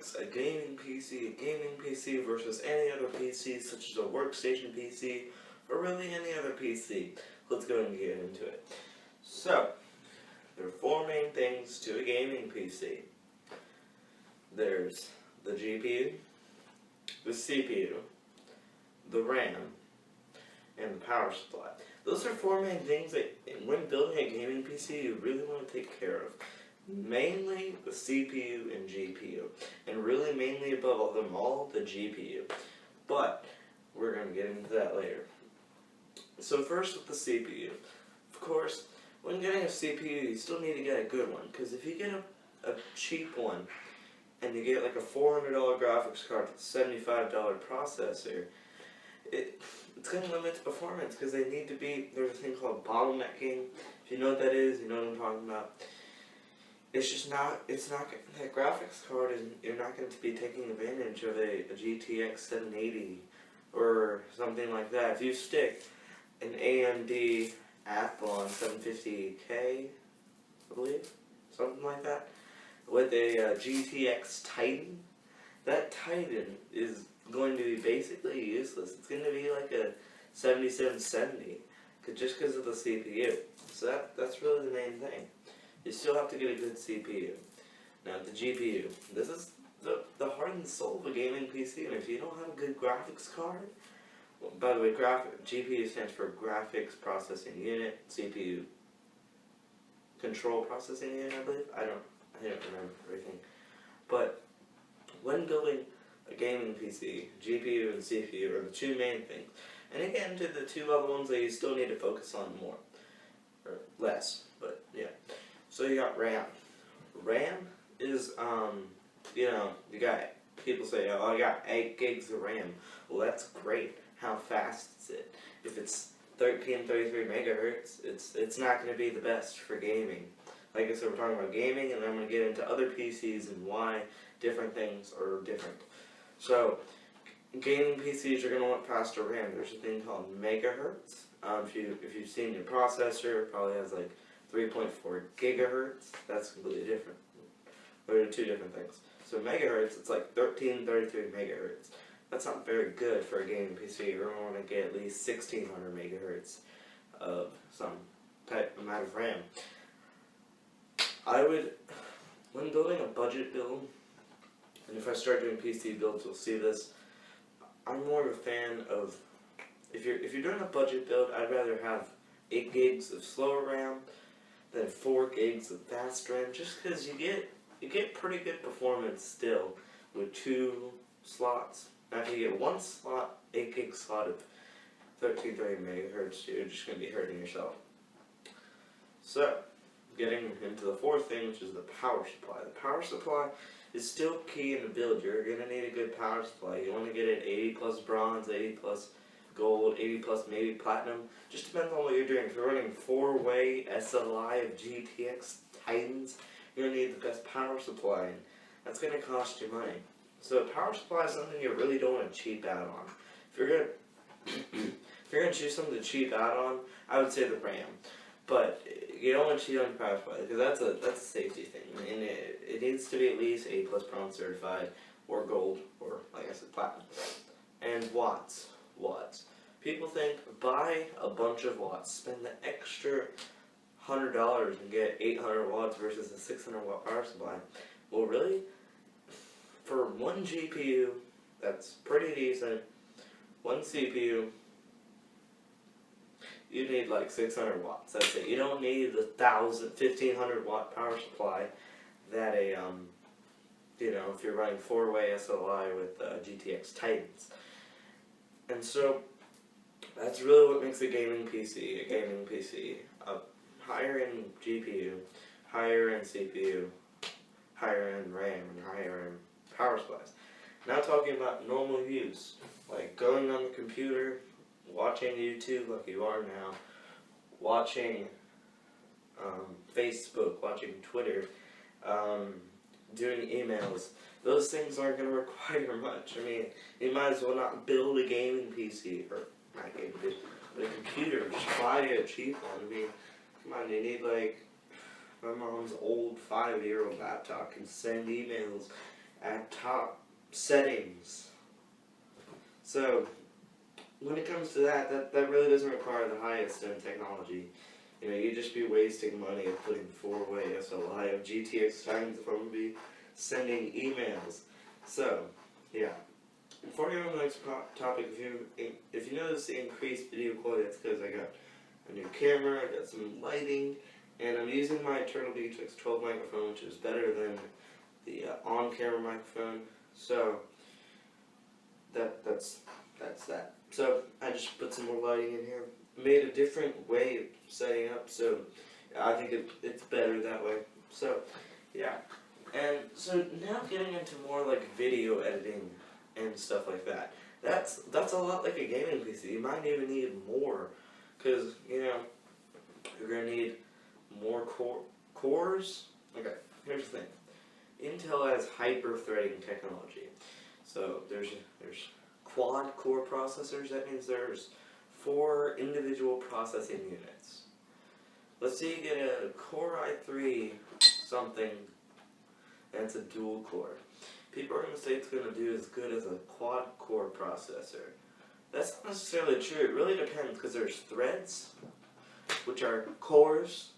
makes a gaming PC versus any other PC, such as a workstation PC, or really any other PC. Let's go and get into it. So, there are four main things to a gaming PC. There's the GPU, the CPU, the RAM, and the power supply. Those are four main things that, when building a gaming PC, you really want to take care of. Mainly the CPU and GPU, and really mainly above them all, the GPU. But, we're going to get into that later. So first with the CPU. Of course, when getting a CPU, you still need to get a good one, because if you get a cheap one, and you get like a $400 graphics card with a $75 processor, it's going to limit the performance, because they need to be, there's a thing called bottlenecking. If you know what that is, you know what I'm talking about. That graphics card, you're not going to be taking advantage of a GTX 780 or something like that. If you stick an AMD Athlon 750K, I believe, something like that, with a GTX Titan, that Titan is going to be basically useless. It's going to be like a 7770, just because of the CPU. So that's really the main thing. You still have to get a good CPU. Now the GPU. This is the heart and soul of a gaming PC, and if you don't have a good graphics card, well, by the way, GPU stands for Graphics Processing Unit, CPU Control Processing Unit, I believe. I don't remember everything. But when building a gaming PC, GPU and CPU are the two main things. And again, to the two other ones that you still need to focus on more. Or less, but yeah. So you got RAM. RAM is, people say, oh, I got 8 gigs of RAM. Well, that's great. How fast is it? If it's 1333 megahertz, it's not going to be the best for gaming. Like I said, we're talking about gaming, and I'm going to get into other PCs and why different things are different. So, gaming PCs are going to want faster RAM. There's a thing called megahertz. If you've seen your processor, it probably has like 3.4 gigahertz. That's completely different. They're two different things. So megahertz, it's like 1333 megahertz. That's not very good for a gaming PC. You're going to want to get at least 1600 megahertz of some type amount of RAM. When building a budget build, and if I start doing PC builds, you'll see this, I'm more of a fan of, if you're doing a budget build, I'd rather have 8 gigs of slower RAM than 4 gigs of fast RAM, just because you get pretty good performance still with 2 slots. Now if you get 1 slot, 8 gig slot of 1330 megahertz, you're just going to be hurting yourself. So, getting into the fourth thing, which is the power supply. The power supply is still key in the build. You're going to need a good power supply. You want to get it 80 plus bronze, 80 plus gold, 80 plus maybe platinum. Just depends on what you're doing. If you're running 4-way SLI of GTX Titans, you're going to need the best power supply, and that's going to cost you money. So power supply is something you really don't want to cheap out on. If you're going to choose something to cheap out on, I would say the RAM. But you don't want to cheat on your power supply, because that's a safety thing. And it needs to be at least A+ bronze certified, or gold, or like I said, platinum. And watts. People think, buy a bunch of watts, spend the extra $100 and get 800 watts versus a 600 watt power supply. Well, really, for one GPU, that's pretty decent. One CPU, you need like 600 watts. That's it. You don't need the 1500 watt power supply that if you're running 4-way SLI with GTX Titans. And so, that's really what makes a gaming PC a gaming PC. A higher end GPU, higher end CPU, higher end RAM, and higher end power supplies. Now talking about normal use, like going on the computer, watching YouTube like you are now, watching Facebook, watching Twitter, doing emails. Those things aren't going to require much. I mean, you might as well not build a gaming PC, or not gaming PC, but a computer. Just buy a cheap one. I mean, come on, you need like, my mom's old 5-year-old laptop can send emails at top settings. So when it comes to that really doesn't require the highest in technology. You know, you'd just be wasting money of putting 4-way SLI of GTX times if I'm going to be sending emails. So, yeah. Before we go on to the next topic, if you notice the increased video quality, that's because I got a new camera, I got some lighting, and I'm using my Turtle Beach X12 microphone, which is better than the on-camera microphone. So that's that. So I just put some more lighting in here. Made a different way of setting up, so I think it's better that way. So yeah, and so now getting into more like video editing and stuff like that. That's a lot like a gaming PC. You might even need more, because you know you're gonna need more cores. Okay, here's the thing. Intel has hyper-threading technology. So there's quad core processors. That means there's 4 individual processing units. Let's say you get a Core i3 something, and it's a dual core. People are going to say it's going to do as good as a quad core processor. That's not necessarily true. It really depends, because there's threads, which are cores,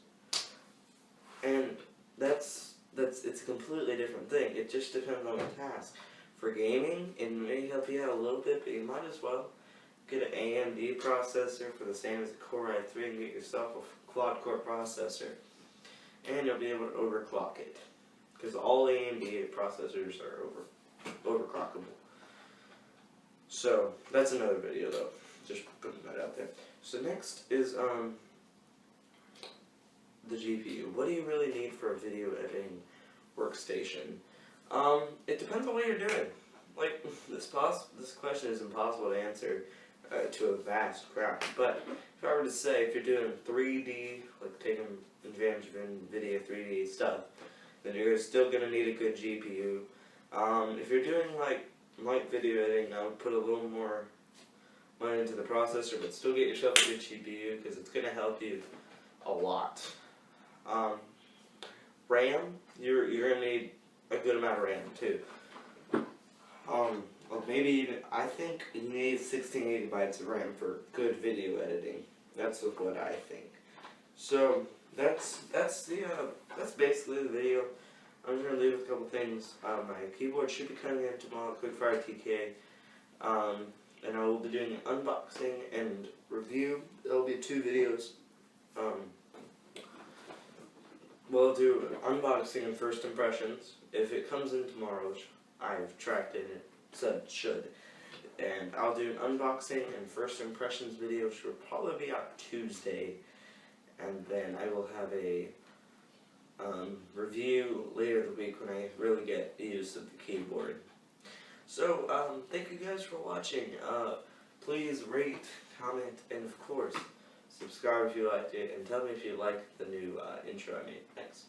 and it's a completely different thing. It just depends on the task. For gaming, it may help you out a little bit, but you might as well get an AMD processor for the same as a Core i3 and get yourself a quad-core processor. And you'll be able to overclock it, because all AMD processors are overclockable. So, that's another video though, just putting that out there. So next is the GPU. What do you really need for a video editing workstation? It depends on what you're doing. Like, this question is impossible to answer to a vast crowd. But if I were to say, if you're doing 3D, like taking advantage of NVIDIA 3D stuff, then you're still going to need a good GPU. If you're doing like light video editing, I would put a little more money into the processor, but still get yourself a good GPU, because it's going to help you a lot. RAM, you're going to need a good amount of RAM too. Well, maybe even, I think you need 16 gigabytes of RAM for good video editing. That's what I think. So that's basically the video. I'm just gonna leave with a couple things. My keyboard should be coming in tomorrow, quickfire TK, and I will be doing an unboxing and review. There'll be 2 videos. We'll do an unboxing and first impressions. If it comes in tomorrow, which I've tracked it, it said it should. And I'll do an unboxing and first impressions video, which will probably be out Tuesday. And then I will have a review later in the week when I really get use of the keyboard. So, thank you guys for watching. Please rate, comment, and of course, subscribe if you liked it, and tell me if you liked the new intro I made. Thanks.